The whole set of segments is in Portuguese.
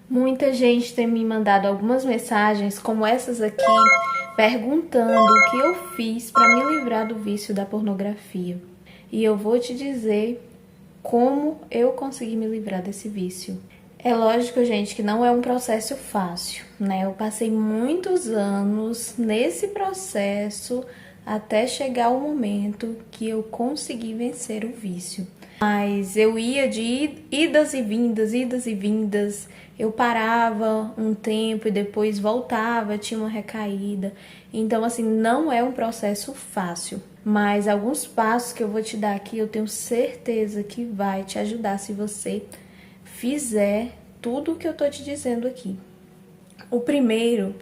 Muita gente tem me mandado algumas mensagens como essas aqui, perguntando o que eu fiz para me livrar do vício da pornografia. E eu vou te dizer como eu consegui me livrar desse vício. É lógico, gente, que não é um processo fácil, né? Eu passei muitos anos nesse processo até chegar o momento que eu consegui vencer o vício. Mas eu ia de idas e vindas, eu parava um tempo e depois voltava, tinha uma recaída. Então, assim, não é um processo fácil. Mas alguns passos que eu vou te dar aqui, eu tenho certeza que vai te ajudar se você fizer tudo o que eu tô te dizendo aqui. O primeiro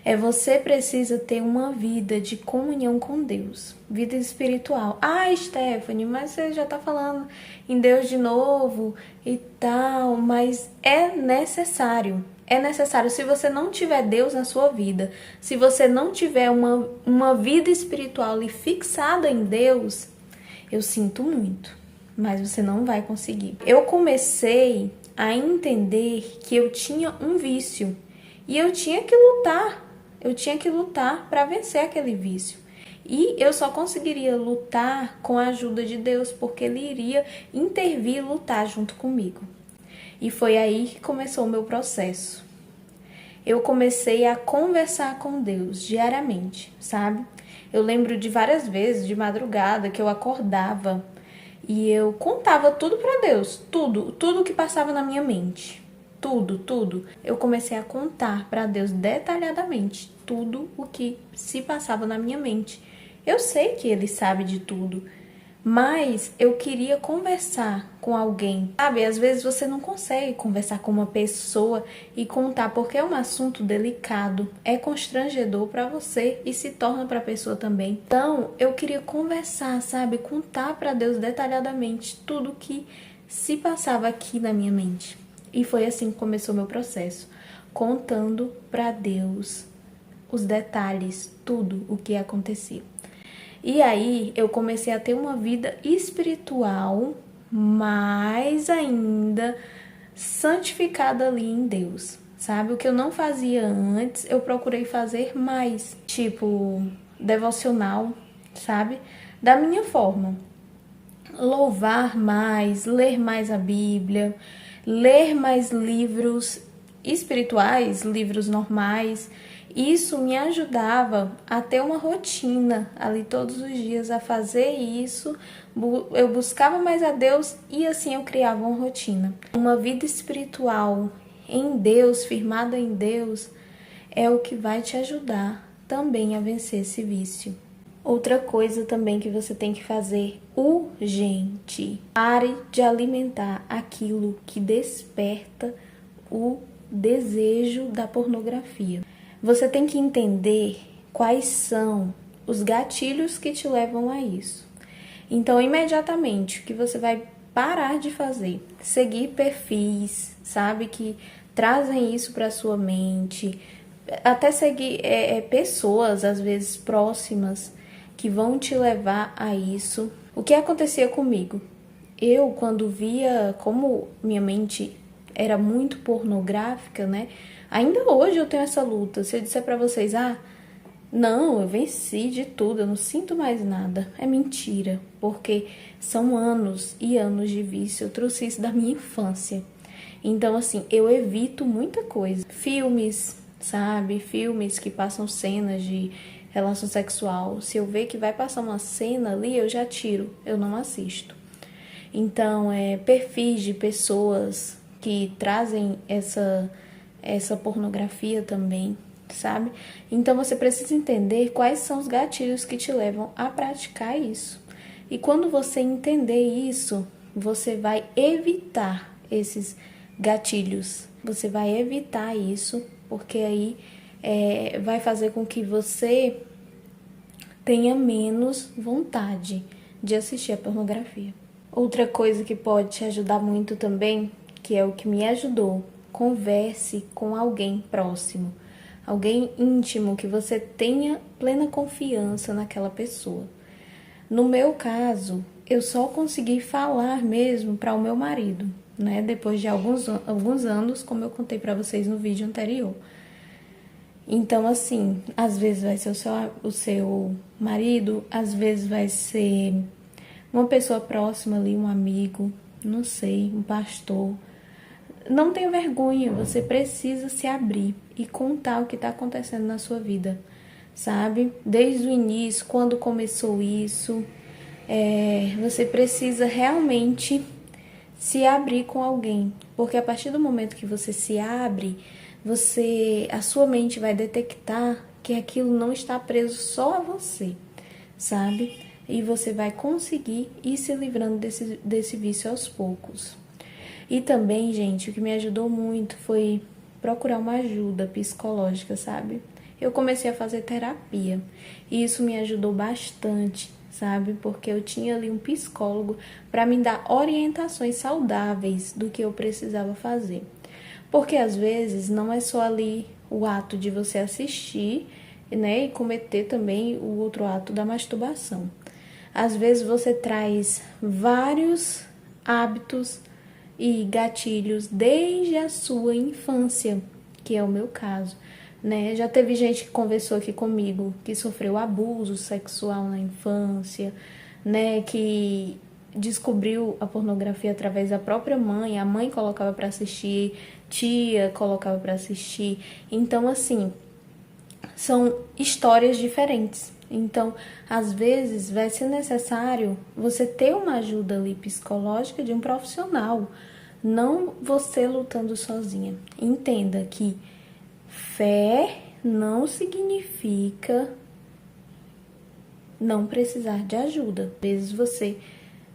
é você precisa ter uma vida de comunhão com Deus, vida espiritual. Ah, Stephanie, mas você já tá falando em Deus de novo e tal, mas é necessário. É necessário. Se você não tiver Deus na sua vida, se você não tiver uma vida espiritual e fixada em Deus, eu sinto muito, mas você não vai conseguir. Eu comecei a entender que eu tinha um vício e eu tinha que lutar. Eu tinha que lutar para vencer aquele vício. E eu só conseguiria lutar com a ajuda de Deus, porque Ele iria intervir e lutar junto comigo. E foi aí que começou o meu processo. Eu comecei a conversar com Deus diariamente, sabe? Eu lembro de várias vezes, de madrugada, que eu acordava e eu contava tudo para Deus, tudo que passava na minha mente. Tudo. Eu comecei a contar para Deus detalhadamente tudo o que se passava na minha mente. Eu sei que Ele sabe de tudo, mas eu queria conversar com alguém, sabe? Às vezes você não consegue conversar com uma pessoa e contar porque é um assunto delicado, é constrangedor para você e se torna para a pessoa também. Então, eu queria conversar, sabe? Contar para Deus detalhadamente tudo que se passava aqui na minha mente. E foi assim que começou meu processo, contando para Deus os detalhes, tudo o que acontecia. E aí eu comecei a ter uma vida espiritual, mais ainda santificada ali em Deus, sabe? O que eu não fazia antes, eu procurei fazer mais, tipo devocional, sabe? Da minha forma. Louvar mais, ler mais a Bíblia, ler mais livros espirituais, livros normais. Isso me ajudava a ter uma rotina ali todos os dias, a fazer isso. Eu buscava mais a Deus e assim eu criava uma rotina. Uma vida espiritual em Deus, firmada em Deus, é o que vai te ajudar também a vencer esse vício. Outra coisa também que você tem que fazer urgente: pare de alimentar aquilo que desperta o desejo da pornografia. Você tem que entender quais são os gatilhos que te levam a isso. Então, imediatamente, o que você vai parar de fazer? Seguir perfis, sabe, que trazem isso para sua mente. Até seguir pessoas, às vezes, próximas, que vão te levar a isso. O que acontecia comigo? Eu, quando via como minha mente era muito pornográfica, né? Ainda hoje eu tenho essa luta. Se eu disser pra vocês, não, eu venci de tudo, eu não sinto mais nada. É mentira, porque são anos e anos de vício. Eu trouxe isso da minha infância. Então, assim, eu evito muita coisa. Filmes, sabe? Filmes que passam cenas de relação sexual. Se eu ver que vai passar uma cena ali, eu já tiro, eu não assisto. Então, perfis de pessoas que trazem essa pornografia também, sabe? Então, você precisa entender quais são os gatilhos que te levam a praticar isso. E quando você entender isso, você vai evitar esses gatilhos. Você vai evitar isso, porque aí vai fazer com que você tenha menos vontade de assistir a pornografia. Outra coisa que pode te ajudar muito também, que é o que me ajudou: converse com alguém próximo, alguém íntimo, que você tenha plena confiança naquela pessoa. No meu caso, eu só consegui falar mesmo para o meu marido, né? Depois de alguns anos, como eu contei pra vocês no vídeo anterior. Então, assim, às vezes vai ser o seu marido, às vezes vai ser uma pessoa próxima ali, um amigo, não sei, um pastor. Não tenha vergonha, você precisa se abrir e contar o que está acontecendo na sua vida, sabe? Desde o início, quando começou isso, você precisa realmente se abrir com alguém, porque a partir do momento que você se abre, a sua mente vai detectar que aquilo não está preso só a você, sabe? E você vai conseguir ir se livrando desse vício aos poucos. E também, gente, o que me ajudou muito foi procurar uma ajuda psicológica, sabe? Eu comecei a fazer terapia e isso me ajudou bastante, sabe? Porque eu tinha ali um psicólogo para me dar orientações saudáveis do que eu precisava fazer. Porque às vezes não é só ali o ato de você assistir, né, e cometer também o outro ato da masturbação. Às vezes você traz vários hábitos e gatilhos desde a sua infância, que é o meu caso, né? Já teve gente que conversou aqui comigo que sofreu abuso sexual na infância, né, que descobriu a pornografia através da própria mãe, a mãe colocava para assistir, tia colocava para assistir. Então, assim, são histórias diferentes. Então, às vezes vai ser necessário você ter uma ajuda ali psicológica de um profissional, não você lutando sozinha. Entenda que fé não significa não precisar de ajuda. Às vezes você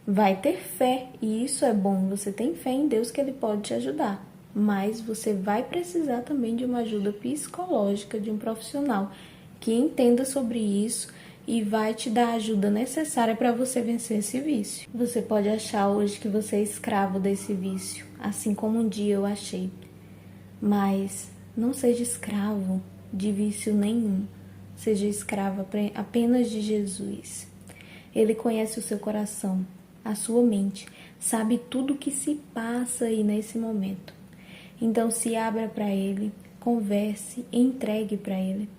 vai ter fé e isso é bom. Você tem fé em Deus que Ele pode te ajudar, mas você vai precisar também de uma ajuda psicológica de um profissional que entenda sobre isso e vai te dar a ajuda necessária para você vencer esse vício. Você pode achar hoje que você é escravo desse vício, assim como um dia eu achei, mas não seja escravo de vício nenhum. Seja escravo apenas de Jesus. Ele conhece o seu coração, a sua mente, sabe tudo o que se passa aí nesse momento. Então se abra para Ele, converse, entregue para Ele.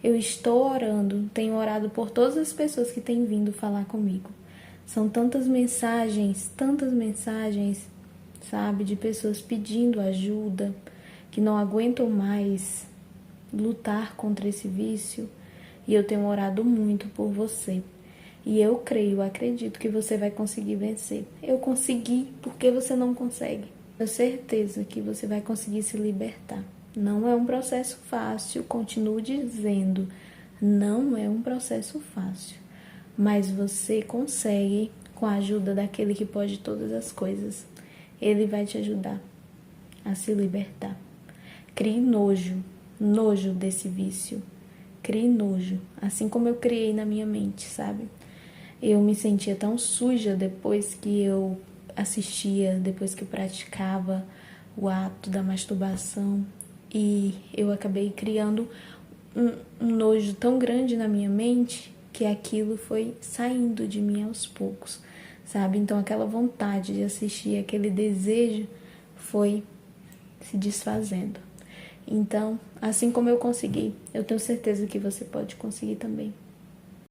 Eu estou orando, tenho orado por todas as pessoas que têm vindo falar comigo. São tantas mensagens, sabe, de pessoas pedindo ajuda, que não aguentam mais lutar contra esse vício. E eu tenho orado muito por você. E eu acredito que você vai conseguir vencer. Eu consegui, porque você não consegue? Tenho certeza que você vai conseguir se libertar. Não é um processo fácil, continuo dizendo, não é um processo fácil. Mas você consegue com a ajuda daquele que pode todas as coisas. Ele vai te ajudar a se libertar. Crie nojo desse vício. Crie nojo, assim como eu criei na minha mente, sabe? Eu me sentia tão suja depois que eu assistia, depois que eu praticava o ato da masturbação. E eu acabei criando um nojo tão grande na minha mente que aquilo foi saindo de mim aos poucos, sabe? Então aquela vontade de assistir, aquele desejo foi se desfazendo. Então, assim como eu consegui, eu tenho certeza que você pode conseguir também.